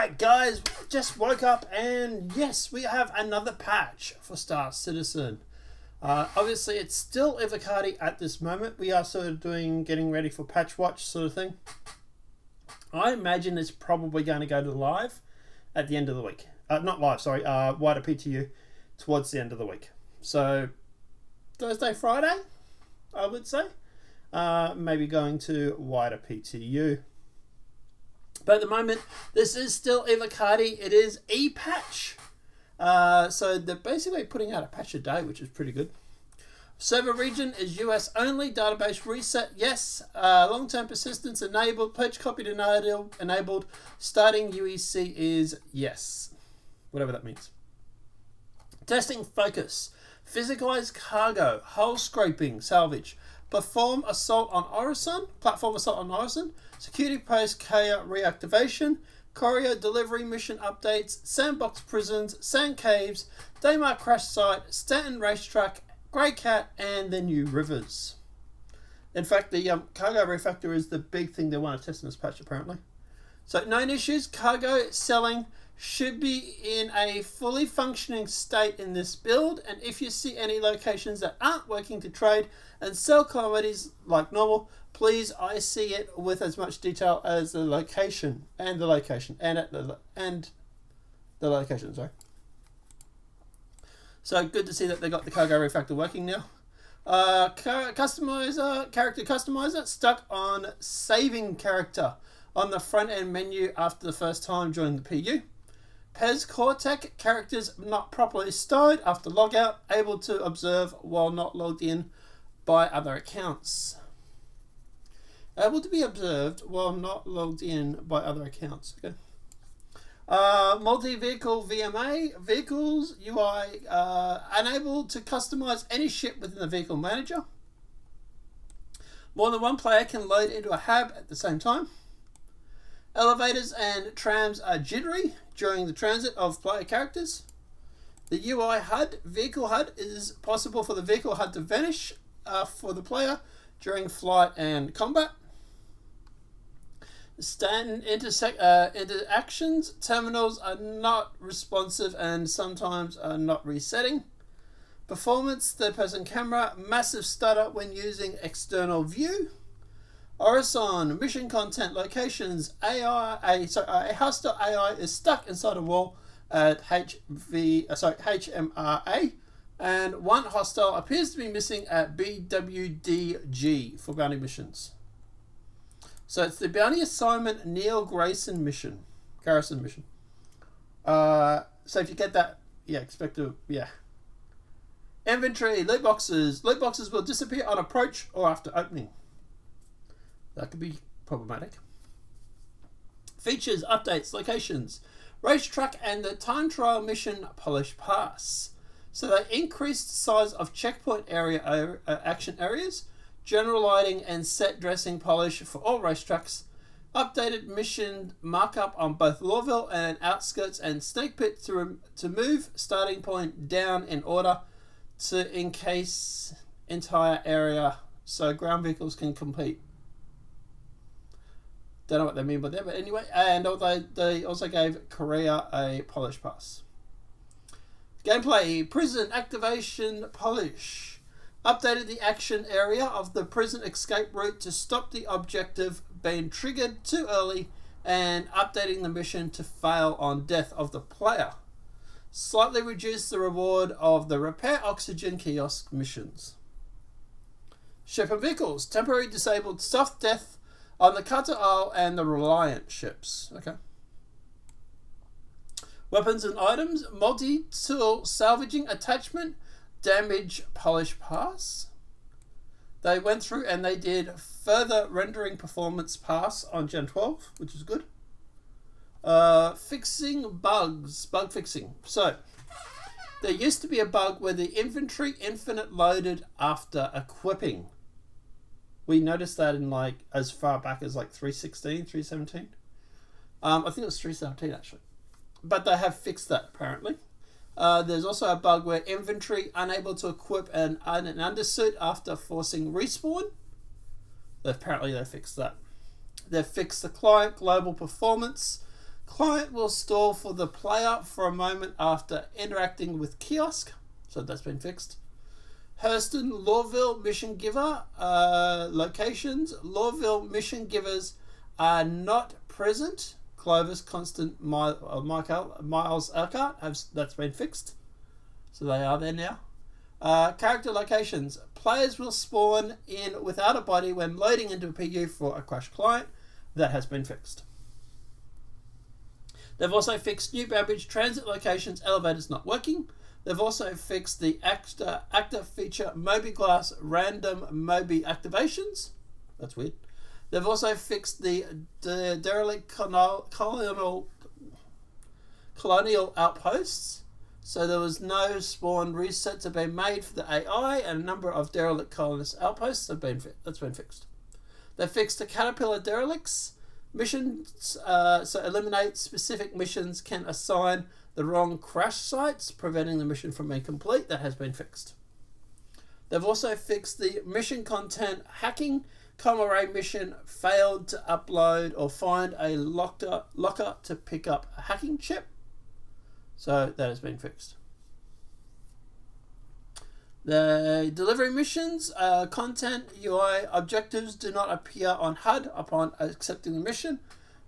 Alright guys, just woke up and yes, we have another patch for Star Citizen. Obviously it's still Ivocati at this moment. We are sort of getting ready for patch watch sort of thing. I imagine it's probably going to go to live at the end of the week. Not live, sorry, wider PTU towards the end of the week. So Thursday, Friday, I would say. Maybe going to wider PTU. But at the moment, this is still Ivocati. It is e-patch. So they're basically putting out a patch a day, which is pretty good. Server region is US only. Database reset, yes. Long-term persistence enabled. Purge copied enabled. Starting UEC is yes. Whatever that means. Testing focus. Physicalize cargo. Hull scraping. Salvage. Perform assault on Orison. Platform assault on Orison. Security post Kaya reactivation. Courier delivery mission updates. Sandbox prisons. Sand caves. Daymar crash site. Stanton racetrack. Grey Cat and the new rivers. In fact, the cargo refactor is the big thing they want to test in this patch apparently. So known issues. Cargo selling should be in a fully functioning state in this build, and if you see any locations that aren't working to trade and sell commodities like normal, please IC it with as much detail as the location and the location and the location. Sorry. So good to see that they got the cargo refactor working now. Character customizer stuck on saving character on the front end menu after the first time during the PU. Pez Cortec characters not properly stowed after logout, able to observe while not logged in by other accounts. Able to be observed while not logged in by other accounts. Okay. Multi-vehicle VMA vehicles UI unable to customize any ship within the vehicle manager. More than one player can load into a hab at the same time. Elevators and trams are jittery during the transit of player characters. The UI HUD, vehicle HUD, is possible for the vehicle HUD to vanish for the player during flight and combat. Stanton interactions, terminals are not responsive and sometimes are not resetting. Performance, third-person camera, massive stutter when using external view. Orison, mission content, locations, a hostile AI is stuck inside a wall at HMRA, and one hostile appears to be missing at BWDG for bounty missions. So it's the bounty assignment Neil Garrison mission. So if you get that, expect to, Inventory, loot boxes. Loot boxes will disappear on approach or after opening. That could be problematic. Features, updates, locations, racetrack and the time trial mission polish pass. So they increased size of checkpoint area action areas, general lighting and set dressing polish for all racetracks, updated mission markup on both Lawville and outskirts and Snake Pit to move starting point down in order to encase entire area so ground vehicles can compete. Don't know what they mean by that, but anyway. And they also gave Korea a polish pass. Gameplay, prison activation polish. Updated the action area of the prison escape route to stop the objective being triggered too early and updating the mission to fail on death of the player. Slightly reduced the reward of the repair oxygen kiosk missions. Ship and vehicles, temporary disabled soft death on the Cutter Isle and the Reliant ships. Okay. Weapons and items, multi-tool salvaging attachment, damage polish pass. They went through and they did further rendering performance pass on Gen 12, which is good. Fixing bugs, bug fixing. So, there used to be a bug where the inventory infinite loaded after equipping. We noticed that in as far back as 3.16, 3.17. I think it was 3.17 actually. But they have fixed that apparently. There's also a bug where inventory unable to equip an undersuit after forcing respawn. Apparently they fixed that. They've fixed the client global performance Client will stall for the player for a moment after interacting with kiosk. So that's been fixed. Hurston, Lawville, Mission Giver locations. Lawville Mission Givers are not present. Clovis, Constant, Miles, Urquhart, that's been fixed. So they are there now. Character locations. Players will spawn in without a body when loading into a PU for a crash client. That has been fixed. They've also fixed New Babbage transit locations, elevators not working. They've also fixed the actor feature Moby Glass random Moby activations. That's weird. They've also fixed the derelict colonial outposts. So there was no spawn resets have been made for the AI, and a number of derelict colonist outposts that's been fixed. They fixed the caterpillar derelicts. Missions, so eliminate specific missions can assign the wrong crash sites, preventing the mission from being complete. That has been fixed. They've also fixed the mission content hacking. Comaray mission failed to upload or find a locker to pick up a hacking chip. So that has been fixed. The delivery missions, content, UI, objectives do not appear on HUD upon accepting the mission.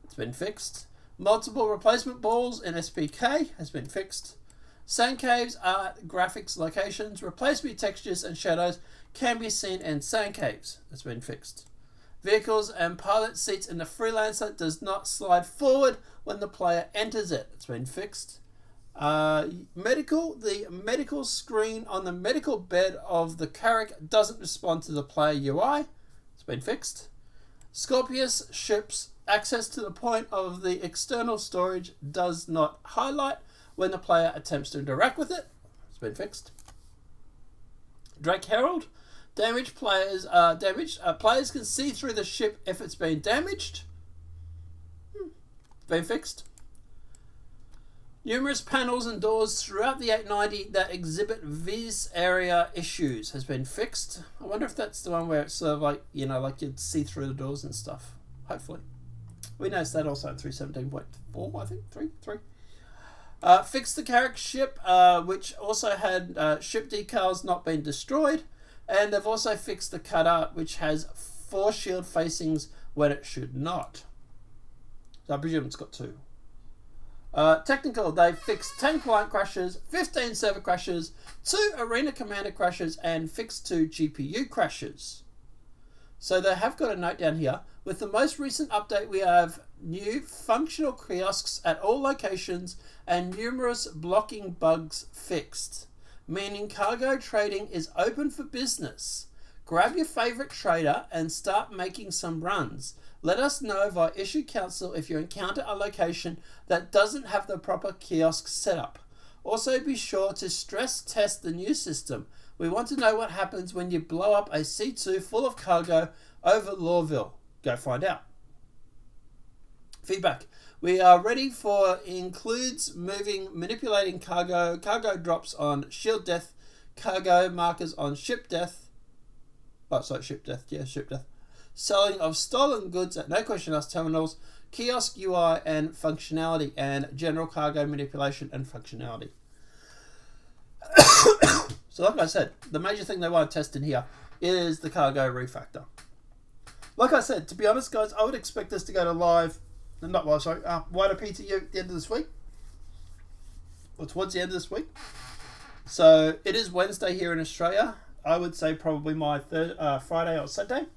It's been fixed. Multiple replacement balls in SPK has been fixed. Sand caves, art, graphics, locations, replace me textures and shadows can be seen in sand caves. It's been fixed. Vehicles and pilot seats in the Freelancer does not slide forward when the player enters it. It's been fixed. The medical screen on the medical bed of the Carrack doesn't respond to the player UI. It's been fixed. Scorpius ship's access to the point of the external storage does not highlight when the player attempts to interact with it. It's been fixed. Drake Herald. Damaged players are damaged. Players can see through the ship if it's been damaged. Been fixed. Numerous panels and doors throughout the 890 that exhibit vis area issues has been fixed. I wonder if that's the one where it's sort of like, like you'd see through the doors and stuff. Hopefully. We noticed that also in 3.17.4, I think. 3. Fixed the Carrack ship, which also had ship decals not been destroyed. And they've also fixed the cutter, which has 4 shield facings when it should not. So I presume it's got 2. Technical, they fixed 10 client crashes, 15 server crashes, 2 arena commander crashes, and fixed 2 GPU crashes. So they have got a note down here. With the most recent update, we have new functional kiosks at all locations and numerous blocking bugs fixed, meaning cargo trading is open for business. Grab your favorite trader and start making some runs. Let us know via issue council if you encounter a location that doesn't have the proper kiosk setup. Also be sure to stress test the new system. We want to know what happens when you blow up a C2 full of cargo over Lawville. Go find out. Feedback. We are ready for includes manipulating cargo drops on shield death, cargo markers on ship death. Ship death. Selling of stolen goods at no question asked terminals, kiosk UI and functionality, and general cargo manipulation and functionality. So like I said, the major thing they want to test in here is the cargo refactor. Like I said, to be honest guys, I would expect this to go to live, wider PTU at the end of this week. Or towards the end of this week. So it is Wednesday here in Australia. I would say probably my Friday or Saturday.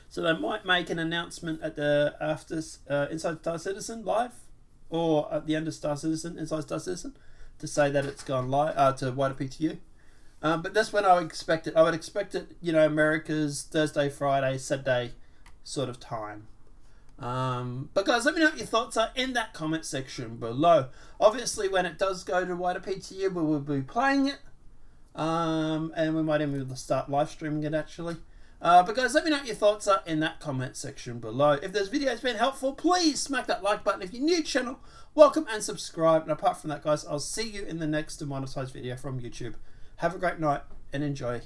So they might make an announcement at the Inside Star Citizen live, or at the end of Inside Star Citizen, to say that it's gone live to wider PTU. But that's when I would expect it. I would expect it, America's Thursday, Friday, Saturday sort of time. But guys, let me know what your thoughts are in that comment section below. Obviously, when it does go to wider PTU, we will be playing it. And we might even be able to start live streaming it actually. But guys, let me know what your thoughts are in that comment section below. If this video has been helpful, please smack that like button. If you're new to the channel, welcome and subscribe. And apart from that guys, I'll see you in the next demonetized video from YouTube. Have a great night and enjoy.